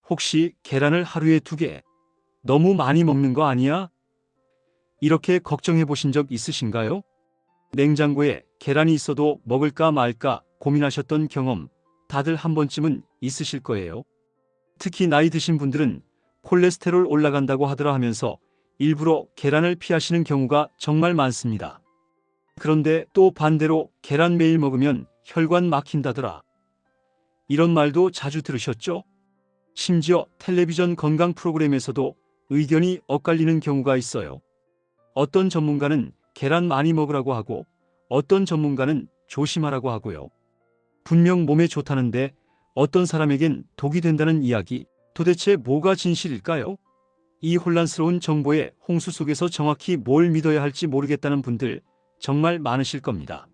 혹시 계란을 하루에 2개 너무 많이 먹는 거 아니야? 이렇게 걱정해 보신 적 있으신가요? 냉장고에 계란이 있어도 먹을까 말까 고민하셨던 경험 다들 한 번쯤은 있으실 거예요. 특히 나이 드신 분들은 콜레스테롤 올라간다고 하더라 하면서 일부러 계란을 피하시는 경우가 정말 많습니다. 그런데 또 반대로 계란 매일 먹으면 혈관 막힌다더라. 이런 말도 자주 들으셨죠? 심지어 텔레비전 건강 프로그램에서도 의견이 엇갈리는 경우가 있어요. 어떤 전문가는 계란 많이 먹으라고 하고 어떤 전문가는 조심하라고 하고요. 분명 몸에 좋다는데 어떤 사람에겐 독이 된다는 이야기, 도대체 뭐가 진실일까요? 이 혼란스러운 정보의 홍수 속에서 정확히 뭘 믿어야 할지 모르겠다는 분들 정말 많으실 겁니다.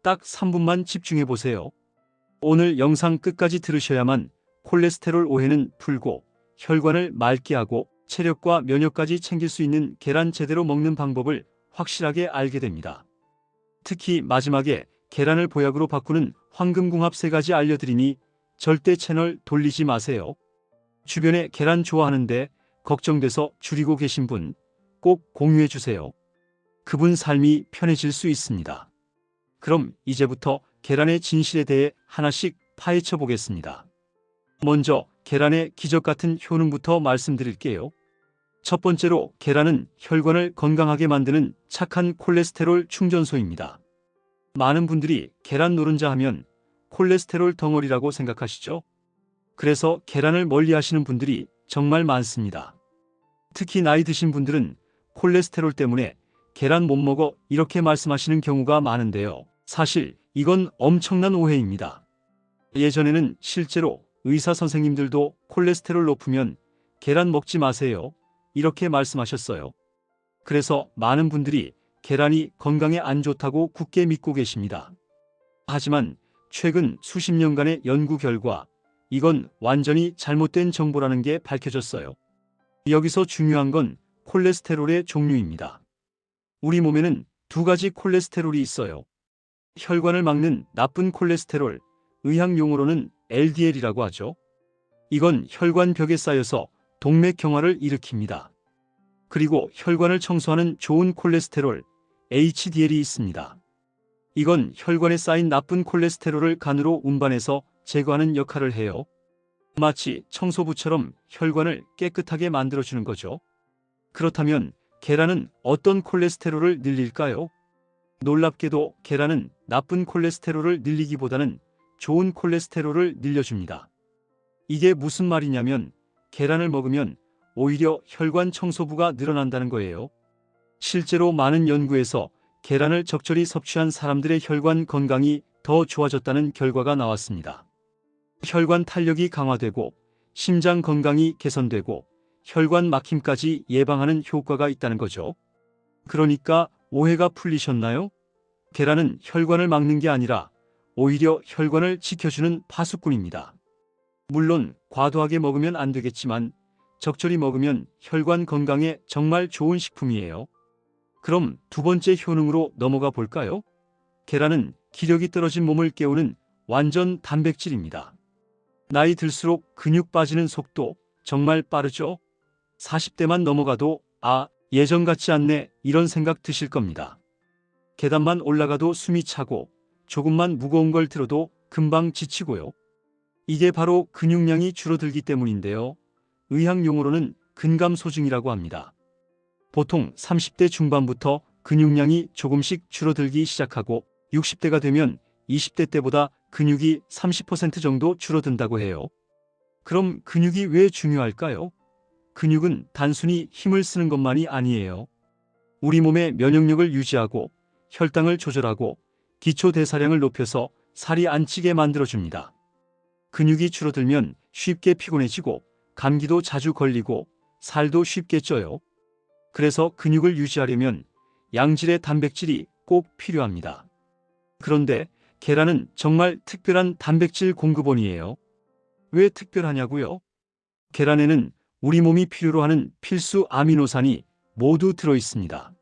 딱 3분만 집중해 보세요. 오늘 영상 끝까지 들으셔야만 콜레스테롤 오해는 풀고 혈관을 맑게 하고 체력과 면역까지 챙길 수 있는 계란 제대로 먹는 방법을 확실하게 알게 됩니다. 특히 마지막에 계란을 보약으로 바꾸는 황금궁합 3가지 알려드리니 절대 채널 돌리지 마세요. 주변에 계란 좋아하는데 걱정돼서 줄이고 계신 분 꼭 공유해 주세요. 그분 삶이 편해질 수 있습니다. 그럼 이제부터 계란의 진실에 대해 하나씩 파헤쳐 보겠습니다. 먼저 계란의 기적 같은 효능부터 말씀드릴게요. 첫 번째로 계란은 혈관을 건강하게 만드는 착한 콜레스테롤 충전소입니다. 많은 분들이 계란 노른자 하면 콜레스테롤 덩어리라고 생각하시죠? 그래서 계란을 멀리 하시는 분들이 정말 많습니다. 특히 나이 드신 분들은 콜레스테롤 때문에 계란 못 먹어 이렇게 말씀하시는 경우가 많은데요. 사실 이건 엄청난 오해입니다. 예전에는 실제로 의사 선생님들도 콜레스테롤 높으면 계란 먹지 마세요. 이렇게 말씀하셨어요. 그래서 많은 분들이 계란이 건강에 안 좋다고 굳게 믿고 계십니다. 하지만 최근 수십 년간의 연구 결과 이건 완전히 잘못된 정보라는 게 밝혀졌어요. 여기서 중요한 건 콜레스테롤의 종류입니다. 우리 몸에는 2가지 콜레스테롤이 있어요. 혈관을 막는 나쁜 콜레스테롤, 의학 용어로는 LDL이라고 하죠. 이건 혈관 벽에 쌓여서 동맥경화를 일으킵니다. 그리고 혈관을 청소하는 좋은 콜레스테롤, HDL이 있습니다. 이건 혈관에 쌓인 나쁜 콜레스테롤을 간으로 운반해서 제거하는 역할을 해요. 마치 청소부처럼 혈관을 깨끗하게 만들어주는 거죠. 그렇다면 계란은 어떤 콜레스테롤을 늘릴까요? 놀랍게도 계란은 나쁜 콜레스테롤을 늘리기보다는 좋은 콜레스테롤을 늘려줍니다. 이게 무슨 말이냐면 계란을 먹으면 오히려 혈관 청소부가 늘어난다는 거예요. 실제로 많은 연구에서 계란을 적절히 섭취한 사람들의 혈관 건강이 더 좋아졌다는 결과가 나왔습니다. 혈관 탄력이 강화되고 심장 건강이 개선되고 혈관 막힘까지 예방하는 효과가 있다는 거죠. 그러니까 오해가 풀리셨나요? 계란은 혈관을 막는 게 아니라 오히려 혈관을 지켜주는 파수꾼입니다. 물론 과도하게 먹으면 안 되겠지만 적절히 먹으면 혈관 건강에 정말 좋은 식품이에요. 그럼 2번째 효능으로 넘어가 볼까요? 계란은 기력이 떨어진 몸을 깨우는 완전 단백질입니다. 나이 들수록 근육 빠지는 속도 정말 빠르죠? 40대만 넘어가도 예전 같지 않네 이런 생각 드실 겁니다. 계단만 올라가도 숨이 차고 조금만 무거운 걸 들어도 금방 지치고요. 이게 바로 근육량이 줄어들기 때문인데요. 의학 용어로는 근감소증이라고 합니다. 보통 30대 중반부터 근육량이 조금씩 줄어들기 시작하고 60대가 되면 20대 때보다 근육이 30% 정도 줄어든다고 해요. 그럼 근육이 왜 중요할까요? 근육은 단순히 힘을 쓰는 것만이 아니에요. 우리 몸의 면역력을 유지하고 혈당을 조절하고 기초 대사량을 높여서 살이 안 찌게 만들어줍니다. 근육이 줄어들면 쉽게 피곤해지고 감기도 자주 걸리고 살도 쉽게 쪄요. 그래서 근육을 유지하려면 양질의 단백질이 꼭 필요합니다. 그런데 계란은 정말 특별한 단백질 공급원이에요. 왜 특별하냐고요? 계란에는 우리 몸이 필요로 하는 필수 아미노산이 모두 들어 있습니다.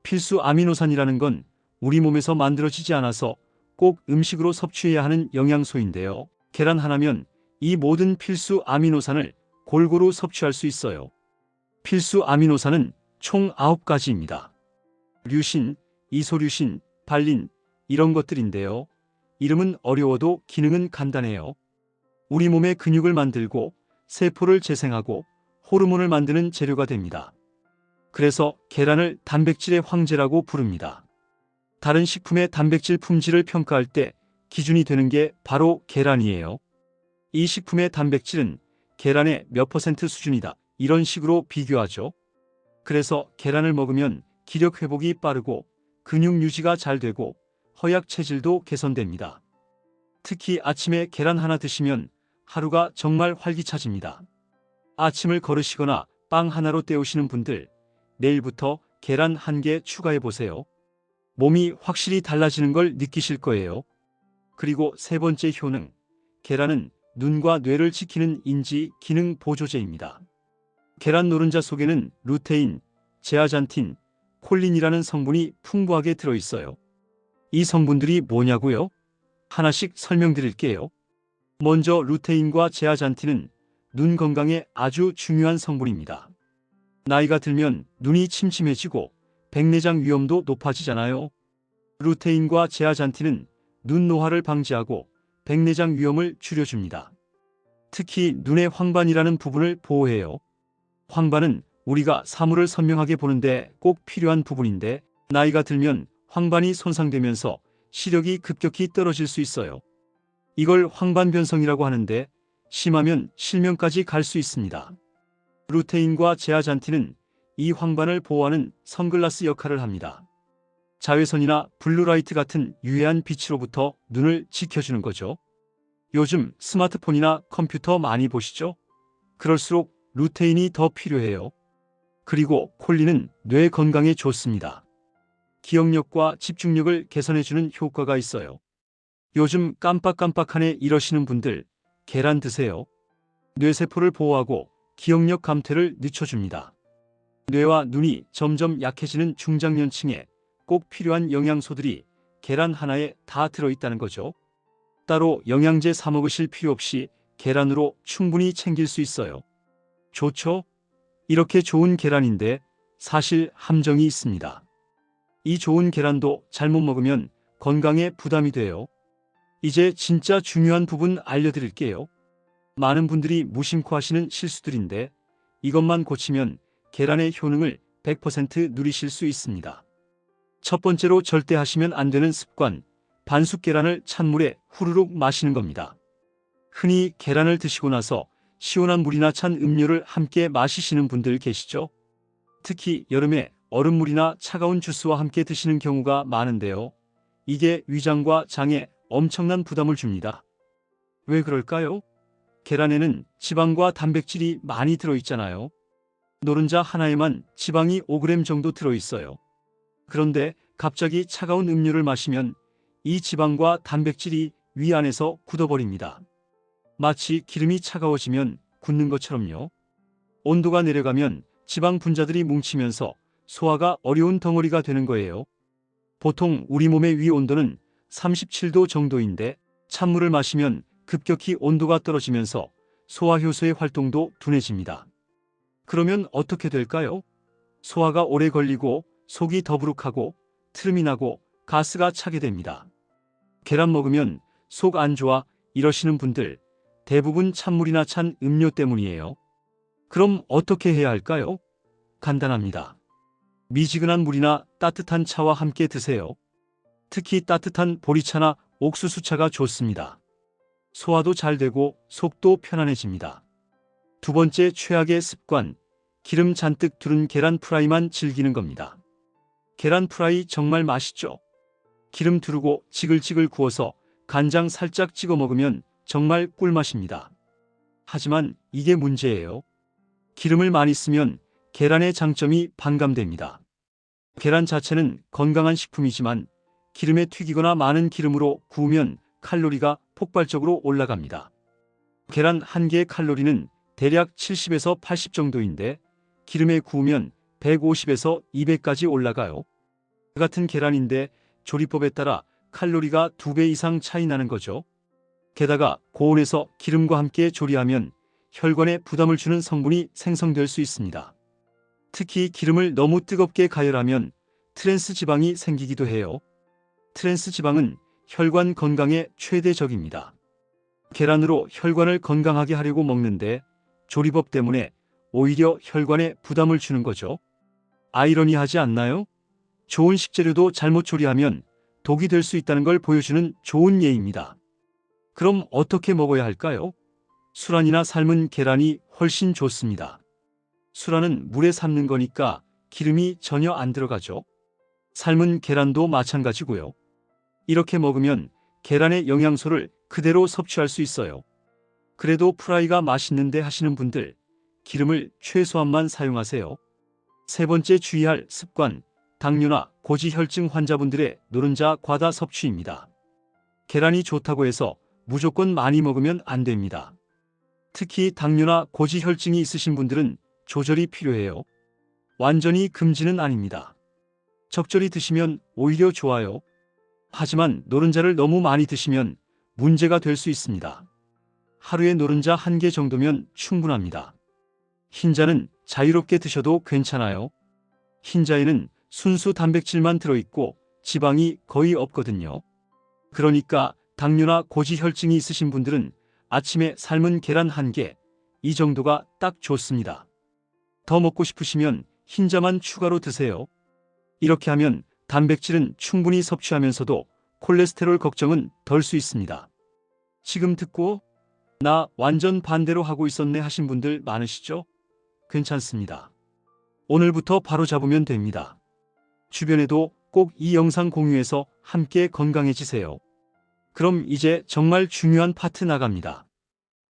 필수 아미노산이라는 건 우리 몸에서 만들어지지 않아서 꼭 음식으로 섭취해야 하는 영양소인데요. 계란 하나면 이 모든 필수 아미노산을 골고루 섭취할 수 있어요. 필수 아미노산은 총 9가지입니다. 류신, 이소류신, 발린 이런 것들인데요. 이름은 어려워도 기능은 간단해요. 우리 몸의 근육을 만들고 세포를 재생하고 호르몬을 만드는 재료가 됩니다. 그래서 계란을 단백질의 황제라고 부릅니다. 다른 식품의 단백질 품질을 평가할 때 기준이 되는 게 바로 계란이에요. 이 식품의 단백질은 계란의 몇 퍼센트 수준이다. 이런 식으로 비교하죠. 그래서 계란을 먹으면 기력 회복이 빠르고 근육 유지가 잘 되고 허약 체질도 개선됩니다. 특히 아침에 계란 하나 드시면 하루가 정말 활기차집니다. 아침을 거르시거나 빵 하나로 때우시는 분들, 내일부터 계란 1개 추가해 보세요. 몸이 확실히 달라지는 걸 느끼실 거예요. 그리고 세 번째 효능, 계란은 눈과 뇌를 지키는 인지 기능 보조제입니다. 계란 노른자 속에는 루테인, 제아잔틴, 콜린이라는 성분이 풍부하게 들어있어요. 이 성분들이 뭐냐고요? 하나씩 설명드릴게요. 먼저 루테인과 제아잔틴은 눈 건강에 아주 중요한 성분입니다. 나이가 들면 눈이 침침해지고 백내장 위험도 높아지잖아요. 루테인과 제아잔틴은 눈 노화를 방지하고 백내장 위험을 줄여줍니다. 특히 눈의 황반이라는 부분을 보호해요. 황반은 우리가 사물을 선명하게 보는데 꼭 필요한 부분인데 나이가 들면 황반이 손상되면서 시력이 급격히 떨어질 수 있어요. 이걸 황반변성이라고 하는데 심하면 실명까지 갈 수 있습니다. 루테인과 제아잔틴은 이 황반을 보호하는 선글라스 역할을 합니다. 자외선이나 블루라이트 같은 유해한 빛으로부터 눈을 지켜주는 거죠. 요즘 스마트폰이나 컴퓨터 많이 보시죠? 그럴수록 루테인이 더 필요해요. 그리고 콜린은 뇌 건강에 좋습니다. 기억력과 집중력을 개선해주는 효과가 있어요. 요즘 깜빡깜빡하네 이러시는 분들, 계란 드세요. 뇌세포를 보호하고 기억력 감퇴를 늦춰줍니다. 뇌와 눈이 점점 약해지는 중장년층에 꼭 필요한 영양소들이 계란 하나에 다 들어있다는 거죠. 따로 영양제 사 먹으실 필요 없이 계란으로 충분히 챙길 수 있어요. 좋죠? 이렇게 좋은 계란인데 사실 함정이 있습니다. 이 좋은 계란도 잘못 먹으면 건강에 부담이 돼요. 이제 진짜 중요한 부분 알려드릴게요. 많은 분들이 무심코 하시는 실수들인데 이것만 고치면 계란의 효능을 100% 누리실 수 있습니다. 첫 번째로 절대 하시면 안 되는 습관, 반숙 계란을 찬물에 후루룩 마시는 겁니다. 흔히 계란을 드시고 나서 시원한 물이나 찬 음료를 함께 마시시는 분들 계시죠? 특히 여름에 얼음물이나 차가운 주스와 함께 드시는 경우가 많은데요. 이게 위장과 장에 엄청난 부담을 줍니다. 왜 그럴까요? 계란에는 지방과 단백질이 많이 들어있잖아요. 노른자 하나에만 지방이 5g 정도 들어있어요. 그런데 갑자기 차가운 음료를 마시면 이 지방과 단백질이 위 안에서 굳어버립니다. 마치 기름이 차가워지면 굳는 것처럼요. 온도가 내려가면 지방 분자들이 뭉치면서 소화가 어려운 덩어리가 되는 거예요. 보통 우리 몸의 위 온도는 37도 정도인데 찬물을 마시면 급격히 온도가 떨어지면서 소화효소의 활동도 둔해집니다. 그러면 어떻게 될까요? 소화가 오래 걸리고 속이 더부룩하고 트름이 나고 가스가 차게 됩니다. 계란 먹으면 속 안 좋아 이러시는 분들 대부분 찬물이나 찬 음료 때문이에요. 그럼 어떻게 해야 할까요? 간단합니다. 미지근한 물이나 따뜻한 차와 함께 드세요. 특히 따뜻한 보리차나 옥수수차가 좋습니다. 소화도 잘 되고 속도 편안해집니다. 두 번째 최악의 습관, 기름 잔뜩 두른 계란 프라이만 즐기는 겁니다. 계란 프라이 정말 맛있죠? 기름 두르고 지글지글 구워서 간장 살짝 찍어 먹으면 정말 꿀맛입니다. 하지만 이게 문제예요. 기름을 많이 쓰면 계란의 장점이 반감됩니다. 계란 자체는 건강한 식품이지만 기름에 튀기거나 많은 기름으로 구우면 칼로리가 폭발적으로 올라갑니다. 계란 한 개의 칼로리는 대략 70에서 80 정도인데 기름에 구우면 150에서 200까지 올라가요. 같은 계란인데 조리법에 따라 칼로리가 2배 이상 차이 나는 거죠. 게다가 고온에서 기름과 함께 조리하면 혈관에 부담을 주는 성분이 생성될 수 있습니다. 특히 기름을 너무 뜨겁게 가열하면 트랜스 지방이 생기기도 해요. 트랜스 지방은 혈관 건강의 최대 적입니다. 계란으로 혈관을 건강하게 하려고 먹는데 조리법 때문에 오히려 혈관에 부담을 주는 거죠. 아이러니하지 않나요? 좋은 식재료도 잘못 조리하면 독이 될 수 있다는 걸 보여주는 좋은 예입니다. 그럼 어떻게 먹어야 할까요? 수란이나 삶은 계란이 훨씬 좋습니다. 수란은 물에 삶는 거니까 기름이 전혀 안 들어가죠. 삶은 계란도 마찬가지고요. 이렇게 먹으면 계란의 영양소를 그대로 섭취할 수 있어요. 그래도 프라이가 맛있는데 하시는 분들, 기름을 최소한만 사용하세요. 세 번째 주의할 습관, 당뇨나 고지혈증 환자분들의 노른자 과다 섭취입니다. 계란이 좋다고 해서 무조건 많이 먹으면 안 됩니다. 특히 당뇨나 고지혈증이 있으신 분들은 조절이 필요해요. 완전히 금지는 아닙니다. 적절히 드시면 오히려 좋아요. 하지만 노른자를 너무 많이 드시면 문제가 될 수 있습니다. 하루에 노른자 1개 정도면 충분합니다. 흰자는 자유롭게 드셔도 괜찮아요. 흰자에는 순수 단백질만 들어있고 지방이 거의 없거든요. 그러니까 당뇨나 고지혈증이 있으신 분들은 아침에 삶은 계란 1개, 이 정도가 딱 좋습니다. 더 먹고 싶으시면 흰자만 추가로 드세요. 이렇게 하면 단백질은 충분히 섭취하면서도 콜레스테롤 걱정은 덜 수 있습니다. 지금 듣고 나 완전 반대로 하고 있었네 하신 분들 많으시죠? 괜찮습니다. 오늘부터 바로 잡으면 됩니다. 주변에도 꼭 이 영상 공유해서 함께 건강해지세요. 그럼 이제 정말 중요한 파트 나갑니다.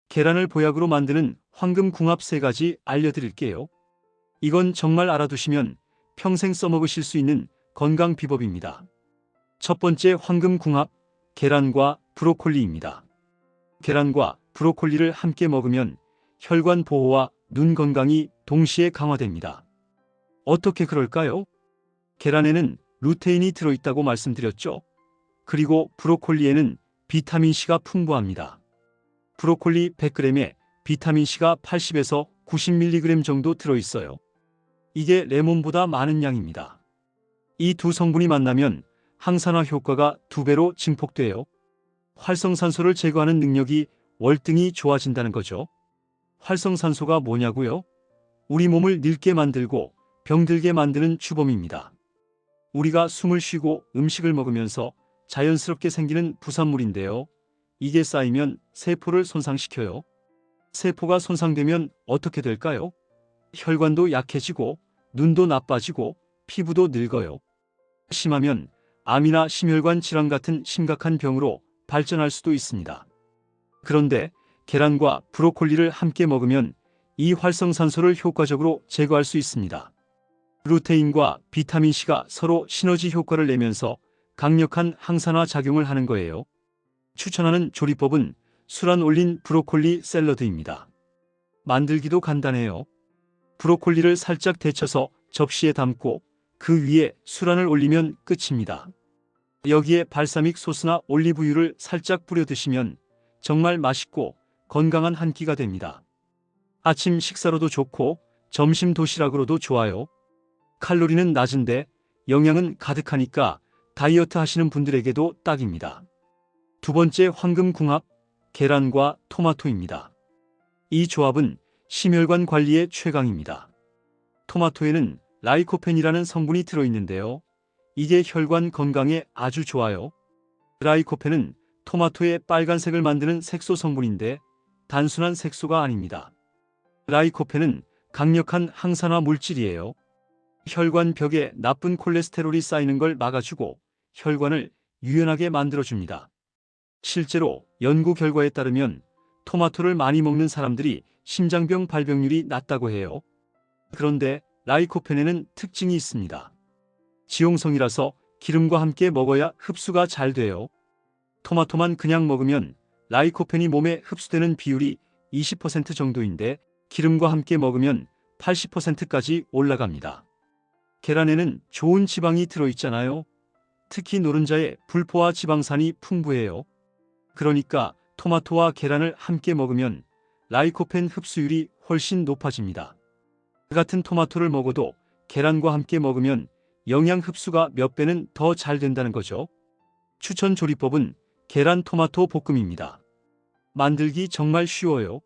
계란을 보약으로 만드는 황금궁합 3가지 알려드릴게요. 이건 정말 알아두시면 평생 써먹으실 수 있는 건강 비법입니다. 첫 번째 황금궁합, 계란과 브로콜리입니다. 계란과 브로콜리를 함께 먹으면 혈관 보호와 눈 건강이 동시에 강화됩니다. 어떻게 그럴까요? 계란에는 루테인이 들어있다고 말씀드렸죠. 그리고 브로콜리에는 비타민C가 풍부합니다. 브로콜리 100g에 비타민C가 80에서 90mg 정도 들어있어요. 이게 레몬보다 많은 양입니다. 이 두 성분이 만나면 항산화 효과가 2배로 증폭돼요. 활성산소를 제거하는 능력이 월등히 좋아진다는 거죠. 활성산소가 뭐냐고요? 우리 몸을 늙게 만들고 병들게 만드는 주범입니다. 우리가 숨을 쉬고 음식을 먹으면서 자연스럽게 생기는 부산물인데요. 이게 쌓이면 세포를 손상시켜요. 세포가 손상되면 어떻게 될까요? 혈관도 약해지고 눈도 나빠지고 피부도 늙어요. 심하면 암이나 심혈관 질환 같은 심각한 병으로 발전할 수도 있습니다. 그런데 계란과 브로콜리를 함께 먹으면 이 활성산소를 효과적으로 제거할 수 있습니다. 루테인과 비타민C가 서로 시너지 효과를 내면서 강력한 항산화 작용을 하는 거예요. 추천하는 조리법은 수란 올린 브로콜리 샐러드입니다. 만들기도 간단해요. 브로콜리를 살짝 데쳐서 접시에 담고 그 위에 수란을 올리면 끝입니다. 여기에 발사믹 소스나 올리브유를 살짝 뿌려 드시면 정말 맛있고 건강한 한 끼가 됩니다. 아침 식사로도 좋고 점심 도시락으로도 좋아요. 칼로리는 낮은데 영양은 가득하니까 다이어트 하시는 분들에게도 딱입니다. 두 번째 황금궁합, 계란과 토마토입니다. 이 조합은 심혈관 관리의 최강입니다. 토마토에는 라이코펜이라는 성분이 들어있는데요. 이게 혈관 건강에 아주 좋아요. 라이코펜은 토마토의 빨간색을 만드는 색소 성분인데 단순한 색소가 아닙니다. 라이코펜은 강력한 항산화 물질이에요. 혈관 벽에 나쁜 콜레스테롤이 쌓이는 걸 막아주고 혈관을 유연하게 만들어줍니다. 실제로 연구 결과에 따르면 토마토를 많이 먹는 사람들이 심장병 발병률이 낮다고 해요. 그런데 라이코펜에는 특징이 있습니다. 지용성이라서 기름과 함께 먹어야 흡수가 잘 돼요. 토마토만 그냥 먹으면 라이코펜이 몸에 흡수되는 비율이 20% 정도인데 기름과 함께 먹으면 80%까지 올라갑니다. 계란에는 좋은 지방이 들어있잖아요. 특히 노른자에 불포화 지방산이 풍부해요. 그러니까 토마토와 계란을 함께 먹으면 라이코펜 흡수율이 훨씬 높아집니다. 같은 토마토를 먹어도 계란과 함께 먹으면 영양 흡수가 몇 배는 더 잘 된다는 거죠. 추천 조리법은 계란 토마토 볶음입니다. 만들기 정말 쉬워요.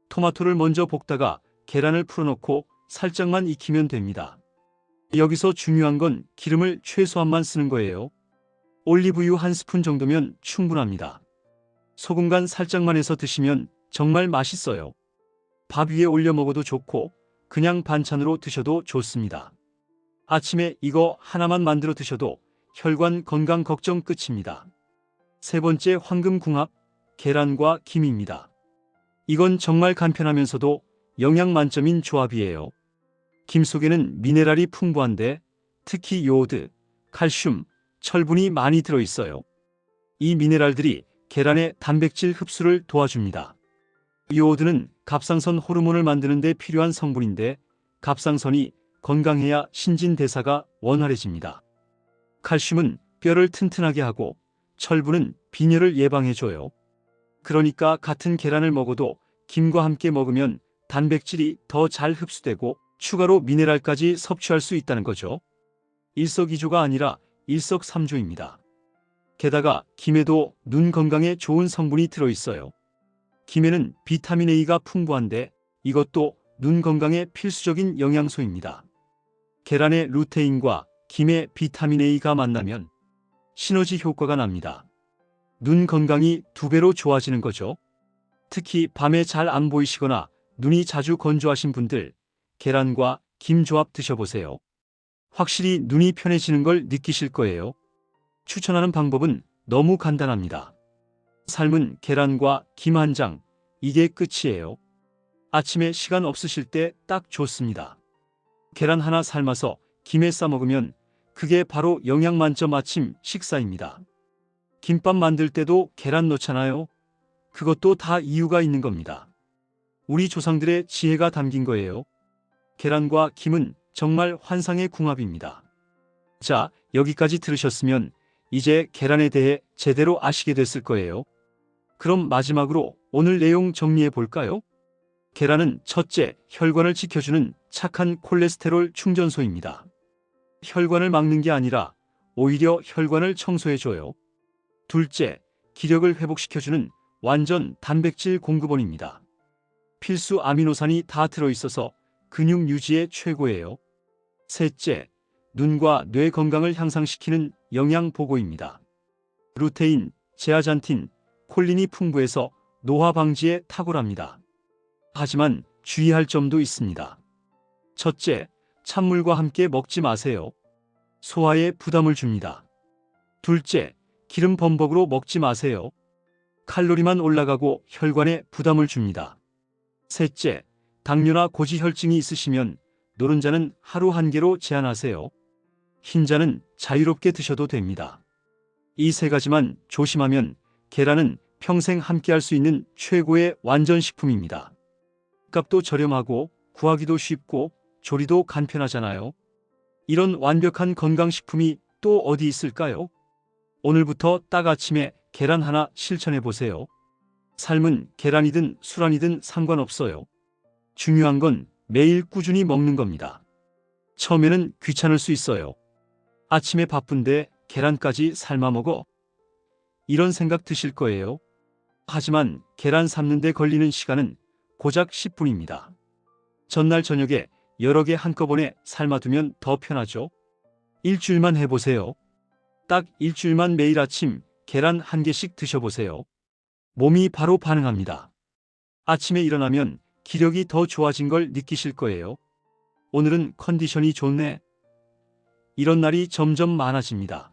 토마토를 먼저 볶다가 계란을 풀어넣고 살짝만 익히면 됩니다. 여기서 중요한 건 기름을 최소한만 쓰는 거예요. 올리브유 한 스푼 정도면 충분합니다. 소금 간 살짝만 해서 드시면 정말 맛있어요. 밥 위에 올려 먹어도 좋고 그냥 반찬으로 드셔도 좋습니다. 아침에 이거 하나만 만들어 드셔도 혈관 건강 걱정 끝입니다. 세 번째 황금궁합, 계란과 김입니다. 이건 정말 간편하면서도 영양 만점인 조합이에요. 김 속에는 미네랄이 풍부한데 특히 요오드, 칼슘, 철분이 많이 들어있어요. 이 미네랄들이 계란의 단백질 흡수를 도와줍니다. 요오드는 갑상선 호르몬을 만드는 데 필요한 성분인데 갑상선이 건강해야 신진대사가 원활해집니다. 칼슘은 뼈를 튼튼하게 하고 철분은 빈혈을 예방해줘요. 그러니까 같은 계란을 먹어도 김과 함께 먹으면 단백질이 더 잘 흡수되고 추가로 미네랄까지 섭취할 수 있다는 거죠. 일석이조가 아니라 일석삼조입니다. 게다가 김에도 눈 건강에 좋은 성분이 들어있어요. 김에는 비타민 A가 풍부한데 이것도 눈 건강에 필수적인 영양소입니다. 계란의 루테인과 김의 비타민 A가 만나면 시너지 효과가 납니다. 눈 건강이 2배로 좋아지는 거죠. 특히 밤에 잘 안 보이시거나 눈이 자주 건조하신 분들, 계란과 김 조합 드셔보세요. 확실히 눈이 편해지는 걸 느끼실 거예요. 추천하는 방법은 너무 간단합니다. 삶은 계란과 김 한 장, 이게 끝이에요. 아침에 시간 없으실 때 딱 좋습니다. 계란 하나 삶아서 김에 싸 먹으면 그게 바로 영양 만점 아침 식사입니다. 김밥 만들 때도 계란 넣잖아요. 그것도 다 이유가 있는 겁니다. 우리 조상들의 지혜가 담긴 거예요. 계란과 김은 정말 환상의 궁합입니다. 자, 여기까지 들으셨으면 이제 계란에 대해 제대로 아시게 됐을 거예요. 그럼 마지막으로 오늘 내용 정리해 볼까요? 계란은 첫째, 혈관을 지켜주는 착한 콜레스테롤 충전소입니다. 혈관을 막는 게 아니라 오히려 혈관을 청소해줘요. 둘째, 기력을 회복시켜주는 완전 단백질 공급원입니다. 필수 아미노산이 다 들어있어서 근육 유지에 최고예요. 셋째, 눈과 뇌 건강을 향상시키는 영양 보고입니다. 루테인, 제아잔틴, 콜린이 풍부해서 노화 방지에 탁월합니다. 하지만 주의할 점도 있습니다. 첫째, 찬물과 함께 먹지 마세요. 소화에 부담을 줍니다. 둘째, 기름 범벅으로 먹지 마세요. 칼로리만 올라가고 혈관에 부담을 줍니다. 셋째, 당뇨나 고지혈증이 있으시면 노른자는 하루 1개로 제한하세요. 흰자는 자유롭게 드셔도 됩니다. 이 3가지만 조심하면 계란은 평생 함께할 수 있는 최고의 완전식품입니다. 값도 저렴하고 구하기도 쉽고 조리도 간편하잖아요. 이런 완벽한 건강식품이 또 어디 있을까요? 오늘부터 딱 아침에 계란 하나 실천해 보세요. 삶은 계란이든 술안이든 상관없어요. 중요한 건 매일 꾸준히 먹는 겁니다. 처음에는 귀찮을 수 있어요. 아침에 바쁜데 계란까지 삶아 먹어? 이런 생각 드실 거예요. 하지만 계란 삶는 데 걸리는 시간은 고작 10분입니다. 전날 저녁에 여러 개 한꺼번에 삶아두면 더 편하죠. 일주일만 해보세요. 딱 일주일만 매일 아침 계란 1개씩 드셔보세요. 몸이 바로 반응합니다. 아침에 일어나면 기력이 더 좋아진 걸 느끼실 거예요. 오늘은 컨디션이 좋네. 이런 날이 점점 많아집니다.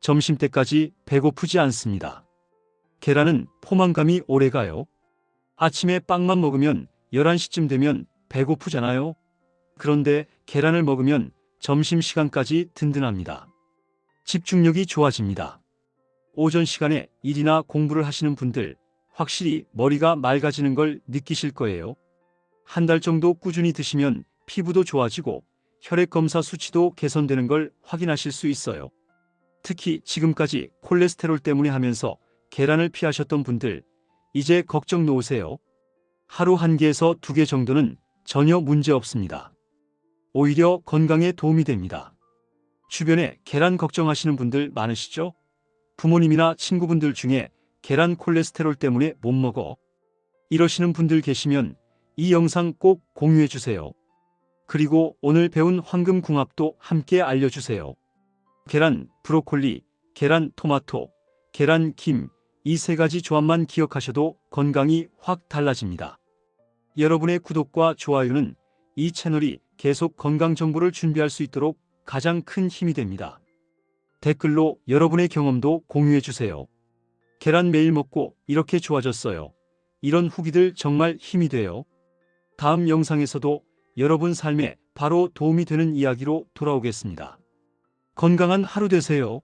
점심때까지 배고프지 않습니다. 계란은 포만감이 오래가요. 아침에 빵만 먹으면 11시쯤 되면 배고프잖아요. 그런데 계란을 먹으면 점심시간까지 든든합니다. 집중력이 좋아집니다. 오전 시간에 일이나 공부를 하시는 분들 확실히 머리가 맑아지는 걸 느끼실 거예요. 한 달 정도 꾸준히 드시면 피부도 좋아지고 혈액검사 수치도 개선되는 걸 확인하실 수 있어요. 특히 지금까지 콜레스테롤 때문에 하면서 계란을 피하셨던 분들 이제 걱정 놓으세요. 하루 1개에서 2개 정도는 전혀 문제 없습니다. 오히려 건강에 도움이 됩니다. 주변에 계란 걱정하시는 분들 많으시죠? 부모님이나 친구분들 중에 계란 콜레스테롤 때문에 못 먹어 이러시는 분들 계시면 이 영상 꼭 공유해 주세요. 그리고 오늘 배운 황금궁합도 함께 알려주세요. 계란, 브로콜리, 계란, 토마토, 계란, 김, 이 3가지 조합만 기억하셔도 건강이 확 달라집니다. 여러분의 구독과 좋아요는 이 채널이 계속 건강 정보를 준비할 수 있도록 가장 큰 힘이 됩니다. 댓글로 여러분의 경험도 공유해 주세요. 계란 매일 먹고 이렇게 좋아졌어요. 이런 후기들 정말 힘이 돼요. 다음 영상에서도 여러분 삶에 바로 도움이 되는 이야기로 돌아오겠습니다. 건강한 하루 되세요.